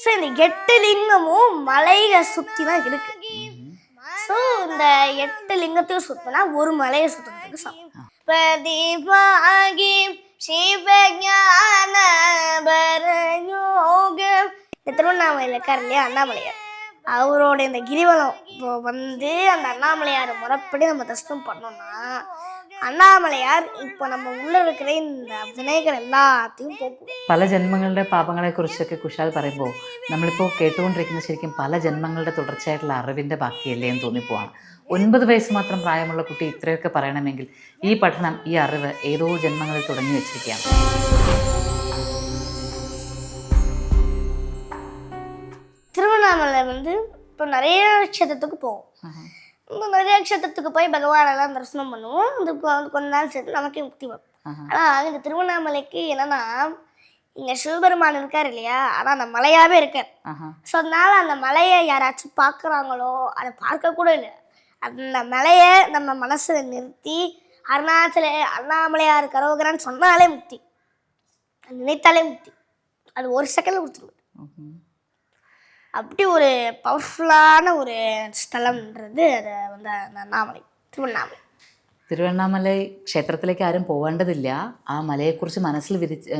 So இந்த 8 லிங்கமும் மலையை சுற்றி தான் இருக்கு. ஸோ இந்த 8 லிங்கத்தையும் சுற்றினா ஒரு மலையை சுற்றுறதுக்கு சமம். பிரதிபாகி சிவஞான பரயோகம். இந்த திருவண்ணாமலையில் இருக்கார் இல்லையா அண்ணாமலையார், அவரோட இந்த கிரிவலம் இப்போ வந்து அந்த அண்ணாமலையாரை முறைப்படி நம்ம தரிசனம் பண்ணோம்னா அண்ணாமலையார் இப்போ நம்ம உள்ள இருக்கிற இந்த വിനയകൾ എല്ലാத்தையும் പോക്കും. പല ജന്മങ്ങളുടെ പാപങ്ങളെ കുറിച്ചൊക്കെ കുശാൽ പറയുമ്പോൾ നമ്മളിപ്പോൾ കേട്ടുകൊണ്ടിരിക്കുന്ന ശരിക്കും പല ജന്മങ്ങളുടെ തുടർച്ചയായിട്ടുള്ള അറിവിൻ്റെ ബാക്കിയല്ലേ എന്ന് തോന്നിപ്പോവാണ്. 9 വയസ്സ് മാത്രം പ്രായമുള്ള കുട്ടി ഇത്രയൊക്കെ പറയണമെങ്കിൽ ഈ പഠനം, ഈ അറിവ് ഏതോ ജന്മങ്ങളിൽ തുടങ്ങി വെച്ചിരിക്കുകയാണ്. திருவண்ணாமலை வந்து இப்போ நிறைய க்ஷேத்திரத்துக்கு போவோம். நிறைய க்ஷேத்திரத்துக்கு போய் பகவானெல்லாம் தரிசனம் பண்ணுவோம். அதுக்கு கொஞ்ச நாள் சேர்த்து நமக்கே முக்தி வரும். ஆனால் இந்த திருவண்ணாமலைக்கு என்னன்னா இங்கே சிவபெருமான் இருக்கார் இல்லையா, ஆனால் அந்த மலையாகவே இருக்கார். ஸோ அதனால அந்த மலையை யாராச்சும் பார்க்குறாங்களோ அதை பார்க்கக்கூட இல்லை. அந்த மலையை நம்ம மனசில் நிறுத்தி அண்ணாமலையார் கரோகரான்னு சொன்னாலே முக்தி, நினைத்தாலே முக்தி. அது ஒரு செகண்டில் கொடுத்துருவோம். அப்படி ஒரு பவர்ஃபுல்லான ஒரு സ്ഥലம்ன்றது அது வந்து അണ്ണാമലൈ, തിരുവണ്ണാമലൈ. തിരുവണ്ണാമലൈ ക്ഷേത്രത്തിലേക്ക് ആരും പോവേണ്ടതില്ല. ആ മലയെക്കുറിച്ച് മനസ്സിൽ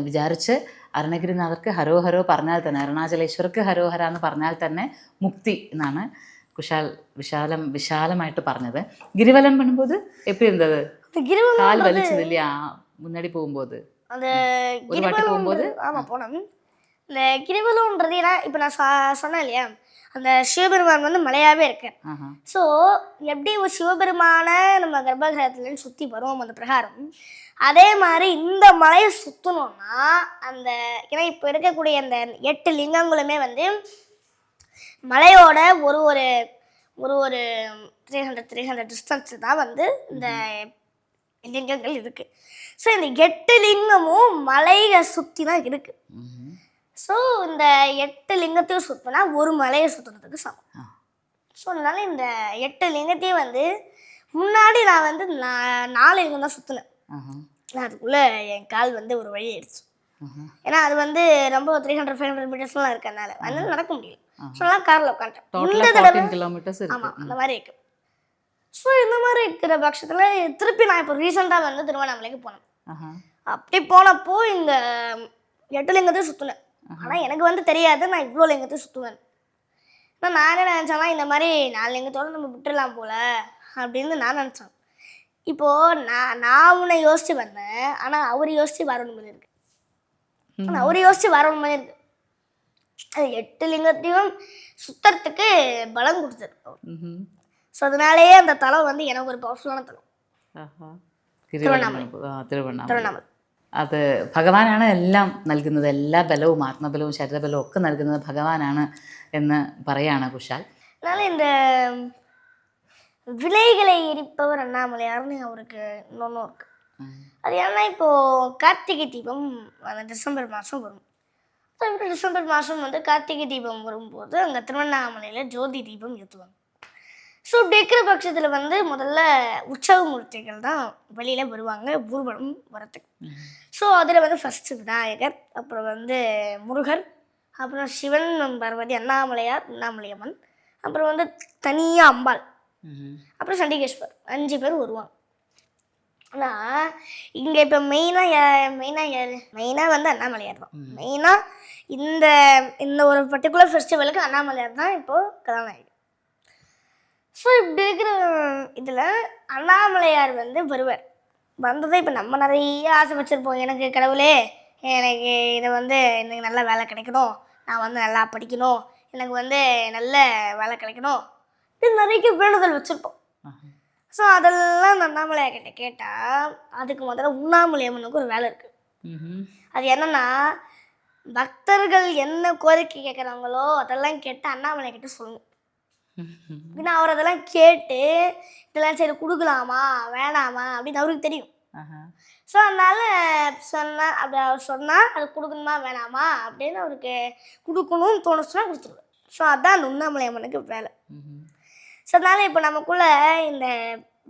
വിചാരിച്ച് അരുണഗിരിനാഥർക്ക് ഹരോ ഹരോ പറഞ്ഞാൽ തന്നെ, അരുണാചലേശ്വർക്ക് ഹരോ ഹര എന്ന് പറഞ്ഞാൽ തന്നെ മുക്തി എന്നാണ് കുശാൽ വിശാലമായിട്ട് പറഞ്ഞത്. ഗിരിവലം பண்ணும்போது எப்படி இருந்தது? கால் வலிச்சது இல்லையா முன்னாடி போகும்போது? அந்த ஒரு வாட்டி போகும்போது ஆமாம் போனோம். இந்த கிரிவலம்ன்றது ஏன்னா இப்போ நான் சொன்னேன் இல்லையா, அந்த சிவபெருமான் வந்து மலையாகவே இருக்கேன். ஸோ எப்படி ஒரு சிவபெருமானை நம்ம கர்ப்பகிரகத்துலேருந்து சுற்றி வருவோம் அந்த பிரகாரம், அதே மாதிரி இந்த மலையை சுற்றணும்னா அந்த ஏன்னா இப்போ இருக்கக்கூடிய அந்த 8 லிங்கங்களுமே வந்து மலையோட ஒரு ஒரு ஒரு ஒரு 300 டிஸ்டன்ஸ் தான் வந்து இந்த லிங்கங்கள் இருக்குது. ஸோ இந்த 8 லிங்கமும் மலையை சுற்றி தான் இருக்குது. ஸோ இந்த 8 லிங்கத்தையும் சுற்றினா ஒரு மலையை சுற்றுறதுக்கு சமம். ஸோ அதனால இந்த 8 லிங்கத்தையும் வந்து முன்னாடி நான் வந்து 4 லிங்கம் தான் சுற்றினேன். அதுக்குள்ளே என் கால் வந்து ஒரு வழி ஆயிடுச்சு. ஏன்னா அது வந்து ரொம்ப 300-500 மீட்டர்ஸ்லாம் இருக்கனால அதனால நடக்க முடியல. ஸோ அதெல்லாம் காரில் உட்காந்துட்டேன். ஆமாம் அந்த மாதிரி இருக்கு. ஸோ இந்த மாதிரி இருக்கிற பட்சத்தில் திருப்பி நான் இப்போ ரீசெண்டாக வந்து திருவண்ணாமலைக்கு போனேன். அப்படி போனப்போ இந்த 8 லிங்கத்தையும் சுற்றினேன். ஆனால் எனக்கு வந்து தெரியாது நான் இவ்வளோ லிங்கத்தையும் சுற்றுவேன். ஆனால் நான் என்ன நினச்சேன்னா இந்த மாதிரி 4 லிங்கத்தோடு நம்ம விட்டுடலாம் போல் அப்படின்னு நான் நினச்சேன். இப்போது நான் உன்னை யோசித்து வந்தேன், ஆனால் அவர் யோசித்து வரணும் மாதிரி இருக்கு. ஆனால் அவர் யோசித்து வரணும் மாதிரி இருக்கு. அது 8 லிங்கத்தையும் சுற்றுறதுக்கு பலம் கொடுத்துருக்கு. ஸோ அதனாலேயே அந்த தலம் வந்து எனக்கு ஒரு பவர்ஃபுல்லான தலம் திருவண்ணாமலை. അത് ഭഗവാനാണ് എല്ലാം നൽകുന്നത്. എല്ലാ ബലവും ആത്മബലവും ശരീരബലവും ഒക്കെ നൽകുന്നത് ഭഗവാനാണ് എന്ന് പറയാണ് കുശാൽ. அதனால இந்த விலைகளை எரிப்பவர் அண்ணாமலையார்னு அவருக்கு இன்னொன்றும் இருக்கு. அது ஏன்னா இப்போது கார்த்திகை தீபம் டிசம்பர் மாதம் வரும். டிசம்பர் மாதம் வந்து கார்த்திகை தீபம் வரும்போது அங்கே திருவண்ணாமலையில் ஜோதி தீபம் ஏற்றுவாங்க. ஸோ இப்படி இருக்கிற பட்சத்தில் வந்து முதல்ல உற்சவ மூர்த்திகள் தான் வெளியில் வருவாங்க ஊர்வலம் வரத்துக்கு. ஸோ அதில் வந்து ஃபஸ்ட்டு விநாயகர், அப்புறம் வந்து முருகர், அப்புறம் சிவன், பார்வதி, அண்ணாமலையம்மன், அப்புறம் வந்து தனியாக அம்பாள், அப்புறம் சண்டிகேஸ்வர், 5 பேர் வருவாங்க. ஆனால் இங்கே இப்போ மெயினாக வந்து அண்ணாமலையார் தான். மெயினாக இந்த ஒரு பர்டிகுலர் ஃபெஸ்டிவலுக்கு அண்ணாமலையார் தான் இப்போது கதாநாயகி. ஸோ இப்படி இருக்கிற இதில் அண்ணாமலையார் வந்து வருவார். வந்ததை இப்போ நம்ம நிறைய ஆசை வச்சுருப்போம். எனக்கு கடவுளே, எனக்கு இதை வந்து எனக்கு நல்ல வேலை கிடைக்கணும், நான் வந்து நல்லா படிக்கணும், எனக்கு வந்து நல்ல வேலை கிடைக்கணும், இது நிறைய வேண்டுதல் வச்சுருப்போம். ஸோ அதெல்லாம் அந்த அண்ணாமலையார் கிட்ட கேட்டால் அதுக்கு முதல்ல உண்ணாமலையம்மனுக்கு ஒரு வேலை இருக்குது. அது என்னென்னா பக்தர்கள் என்ன கோரிக்கை கேட்குறாங்களோ அதெல்லாம் கேட்டு அண்ணாமலை கிட்ட சொல்லணும். ஏன்னா அவர் அதெல்லாம் கேட்டு இதெல்லாம் சரி கொடுக்கலாமா வேணாமா அப்படின்னு அவருக்கு தெரியும். ஸோ அதனால் அப்படி அவர் சொன்னால் அது கொடுக்கணுமா வேணாமா அப்படின்னு அவருக்கு கொடுக்கணும்னு தோணுச்சுன்னா கொடுத்துருவேன். ஸோ அதுதான் அந்த உண்ணாமலையம்மனுக்கு வேலை. ஸோ அதனால் இப்போ நமக்குள்ளே இந்த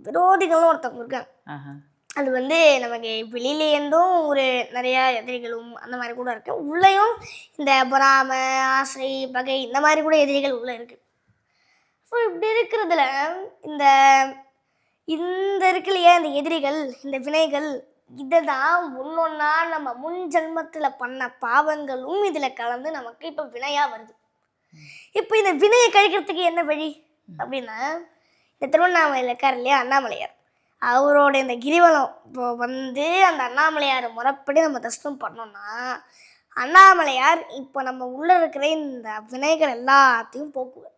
விரோதிகளும் ஒருத்தவங்க இருக்காங்க. அது வந்து நமக்கு வெளியிலேருந்தும் ஒரு நிறையா எதிரிகளும் அந்த மாதிரி கூட இருக்குது. உள்ளேயும் இந்த பொறாமை, ஆசை, பகை இந்த மாதிரி கூட எதிரிகள் உள்ளே இருக்குது. ஸோ இப்படி இருக்கிறதுல இந்த இந்த இருக்கு இல்லையா, இந்த எதிரிகள், இந்த வினைகள், இதை தான் ஒன்றொன்னா நம்ம முன் ஜென்மத்தில் பண்ண பாவங்களும் இதில் கலந்து நமக்கு இப்போ வினையாக வருது. இப்போ இந்த வினையை கழிக்கிறதுக்கு என்ன வழி அப்படின்னா, இந்த திருவண்ணாமலையில் இருக்கார் இல்லையா அண்ணாமலையார், அவரோட இந்த கிரிவலம் இப்போ வந்து அந்த அண்ணாமலையார் முறைப்படி நம்ம தரிசனம் பண்ணோம்னா, அண்ணாமலையார் இப்போ நம்ம உள்ளே இருக்கிற இந்த வினைகள் எல்லாத்தையும் போக்குவார்.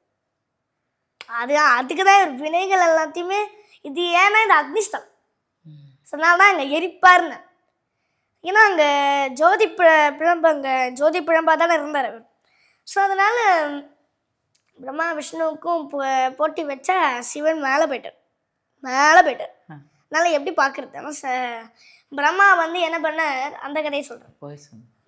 அதுக்கு தான் வினைகள் எல்லாத்தையுமே இது. ஏன்னா இந்த அக்னிஸ்தலம் சொன்னால்தான் அங்கே எரிப்பார்னு. ஏன்னா அங்கே ஜோதி பிழம்பா தானே இருந்தார் அவர். ஸோ அதனால் பிரம்மா விஷ்ணுவுக்கும் போட்டி வச்சா சிவன் மேலே போயிட்டார். அதனால் எப்படி பார்க்குறது? ஆனால் பிரம்மா வந்து என்ன பண்ணார், அந்த கதையை சொல்கிறேன்.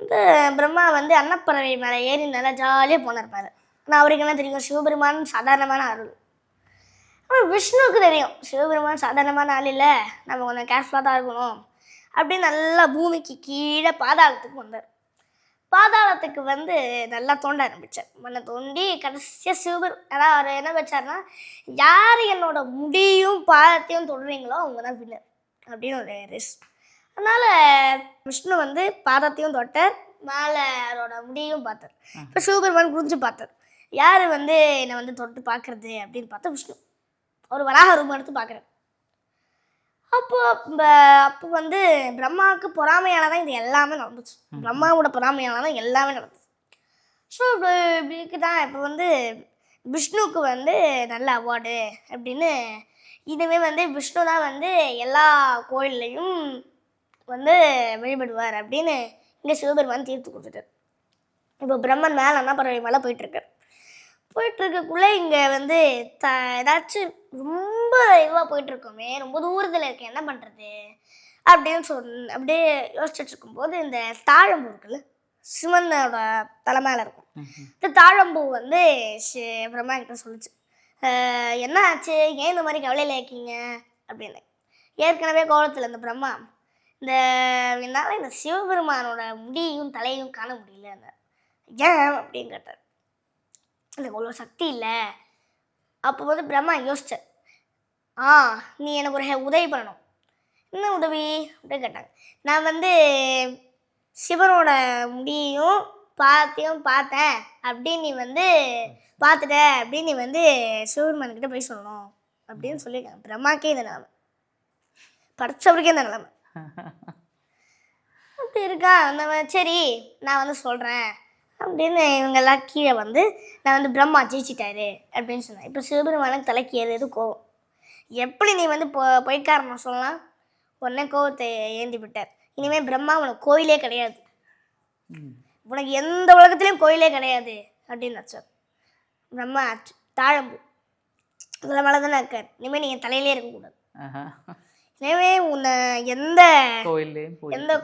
இந்த பிரம்மா வந்து அன்னப்பறவை மேலே ஏறி நல்லா ஜாலியாக போனார் மேலே. ஆனால் அவருக்கு என்ன தெரியும், சிவபெருமான் சாதாரணமான அருள். ஆனால் விஷ்ணுவுக்கு தெரியும் சிவபெருமான் சாதாரணமான ஆள் இல்லை, நம்ம கொஞ்சம் கேர்ஃபுல்லாக தான் இருக்கணும் அப்படின்னு நல்லா பூமிக்கு கீழே பாதாளத்துக்கு வந்தார். பாதாளத்துக்கு வந்து நல்லா தோண்ட ஆரம்பித்தார். மண்ணை தோண்டி கடைசியாக அதாவது அவர் என்ன வச்சார்னா, யார் என்னோட முடியும் பாதத்தையும் தொடுறீங்களோ அவங்க தான் வின்னர் அப்படின்னு ஒரு ரேஸ். அதனால் விஷ்ணு வந்து பாதத்தையும் தொட்டார், மேலே அவரோட முடியும் பார்த்தார். இப்போ சிவபெருமான் குறிஞ்சு பார்த்தார், யார் வந்து என்னை வந்து தொட்டு பார்க்குறது அப்படின்னு பார்த்தா விஷ்ணு ஒரு வராக ரூபம் எடுத்து பார்க்குறாரு. அப்போ வந்து பிரம்மாவுக்கு பொறாமையால தான் இது எல்லாமே நடந்துச்சு. பிரம்மாவோட பொறாமையால தான் எல்லாமே நடந்துச்சு. ஸோ இப்படிக்கு தான் இப்போ வந்து விஷ்ணுவுக்கு வந்து நல்ல அவார்டு அப்படின்னு, இதுவே வந்து விஷ்ணு தான் வந்து எல்லா கோயில்லையும் வந்து வழிபடுவார் அப்படின்னு இங்கே சிவபெருமான் தீர்த்து கொடுத்துட்டார். இப்போ பிரம்மன் மேலே அண்ணாமலை மேலே போயிட்டுருக்கக்குள்ளே இங்கே வந்து ஏதாச்சும் ரொம்ப இதுவாக போயிட்டுருக்கோமே, ரொம்ப தூரத்தில் இருக்க, என்ன பண்ணுறது அப்படின்னு அப்படியே யோசிச்சுட்டு இருக்கும்போது இந்த தாழம்பூ இருக்குல்ல, சிவனோட தலை மேலே இருக்கும். இந்த தாழம்பூ வந்து பிரம்மா கிட்ட சொல்லிச்சு, என்ன ஆச்சு, ஏன் இந்த மாதிரி கவலையில் இருக்கீங்க அப்படின்னு. ஏற்கனவே கோலத்தில் இந்த பிரம்மா என்னால் இந்த சிவபெருமானோட முடியும் தலையும் காண முடியல, ஏன் அப்படின்னு கேட்டார். எனக்கு அவ்வளோ சக்தி இல்லை. அப்போ வந்து பிரம்மா யோசிச்சார், நீ எனக்கு ஒரு உதவி பண்ணணும். என்ன உதவி அப்படின்னு கேட்டாங்க. நான் வந்து சிவனோட முடியையும் பாதத்தையும் பார்த்தேன் அப்படின்னு நீ வந்து பார்த்துட்ட அப்படின்னு நீ வந்து சிவபெருமான்கிட்ட போய் சொல்லணும் அப்படின்னு சொல்லியிருக்காங்க. பிரம்மாக்கே இந்த நிலைமை, படித்தவருக்கே இந்த நிலைமை அப்படி இருக்கா. சரி நான் வந்து சொல்கிறேன் அப்படின்னு இவங்கெல்லாம் கீழே வந்து நான் வந்து பிரம்மா ஜெயிச்சிட்டாரு அப்படின்னு சொன்னேன். இப்போ சிவபெருமானுக்கு தலைக்கு ஏறது கோவம். எப்படி நீ வந்து பொய்க்காரணம் சொல்லலாம், உடனே கோவத்தை ஏந்தி விட்டார். இனிமேல் பிரம்மா உனக்கு கோயிலே கிடையாது, உனக்கு எந்த உலகத்துலேயும் கோயிலே கிடையாது அப்படின்னு நினச்சார். பிரம்மா தாழம்பு அதில் மேலே தானே இருக்கார், இனிமேல் நீங்கள் தலையிலே இருக்கக்கூடாது, எனவே உன்னை எந்த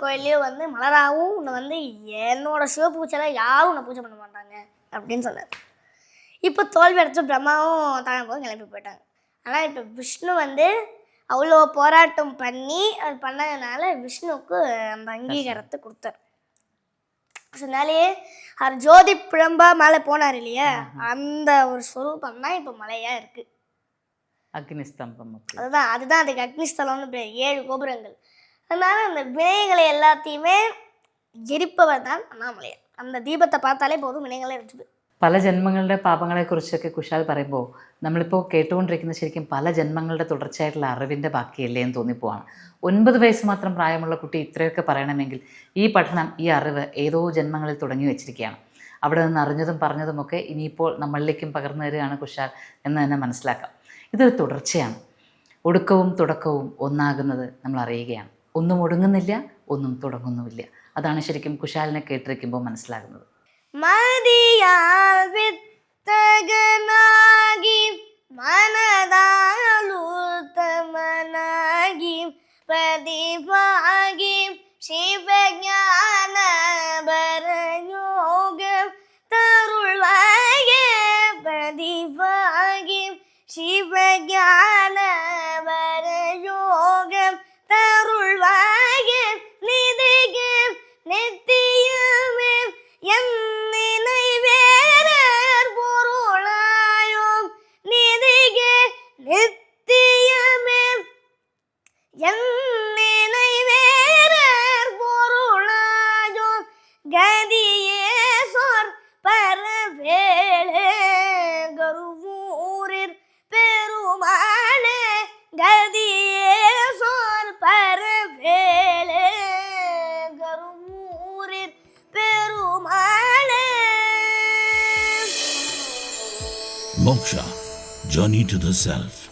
கோயிலையும் வந்து மலராகவும் உன்னை வந்து என்னோட சிவபூச்செல்லாம் யாரும் உன்னை பூஜை பண்ண மாட்டாங்க அப்படின்னு சொன்னார். இப்போ தோல்வி அடைச்ச பிரம்மாவும் தாழம்போது கிளம்பி போயிட்டாங்க. ஆனால் இப்போ விஷ்ணு வந்து அவ்வளோ போராட்டம் பண்ணி அது பண்ணதுனால விஷ்ணுவுக்கு அந்த அங்கீகாரத்தை கொடுத்தார். அதனாலேயே அவர் ஜோதி பிழம்பா மேலே போனார் இல்லையா, அந்த ஒரு ஸ்வரூபம் தான் இப்போ மலையாக இருக்குது. அக்னிஸ்தம்பம். அதுதான் அதுக்கு அக்னிஸ்தலம்னு பேர். 7 கோபுரங்கள். அதனால அந்த வினைகளை எல்லாத்தையுமே எரிப்பவர் தான் അണ്ണാമലയാർ. அந்த தீபத்தை பார்த்தாலே போதும் വിനയങ്ങളെ എരിച്ചത്. പല ജന്മങ്ങളുടെ പാപങ്ങളെക്കുറിച്ചൊക്കെ കുശാൽ പറയുമ്പോൾ നമ്മളിപ്പോൾ കേട്ടുകൊണ്ടിരിക്കുന്ന ശരിക്കും പല ജന്മങ്ങളുടെ തുടർച്ചയായിട്ടുള്ള അറിവിൻ്റെ ബാക്കിയല്ലേ എന്ന് തോന്നിപ്പോവാണ്. 9 വയസ്സ് മാത്രം പ്രായമുള്ള കുട്ടി ഇത്രയൊക്കെ പറയണമെങ്കിൽ ഈ പഠനം, ഈ അറിവ് ഏതോ ജന്മങ്ങളിൽ തുടങ്ങി വെച്ചിരിക്കുകയാണ്. അവിടെ നിന്ന് അറിഞ്ഞതും പറഞ്ഞതുമൊക്കെ ഇനിയിപ്പോൾ നമ്മളിലേക്കും പകർന്നു തരികയാണ് കുശാൽ എന്ന് തന്നെ മനസ്സിലാക്കാം. ഇതൊരു തുടർച്ചയാണ്. ഒടുക്കവും തുടക്കവും ഒന്നാകുന്നത് നമ്മൾ അറിയുകയാണ്. ഒന്നും ഒടുങ്ങുന്നില്ല, ഒന്നും തുടങ്ങുന്നുമില്ല. അതാണ് ശരിക്കും കുശാലിനെ കേട്ടിരിക്കുമ്പോൾ മനസ്സിലാകുന്നത്. മതിയാൽ വിത്തകനാകി മനദാലുത്തമനാകി പ്രതിഭാഗി ശിവജ്ഞാന പരയോഗം തരുളായ പ്രതിഭാഗി ശിവജ്ഞാന പരയോഗം തരുൾ Moksha, Journey to the Self.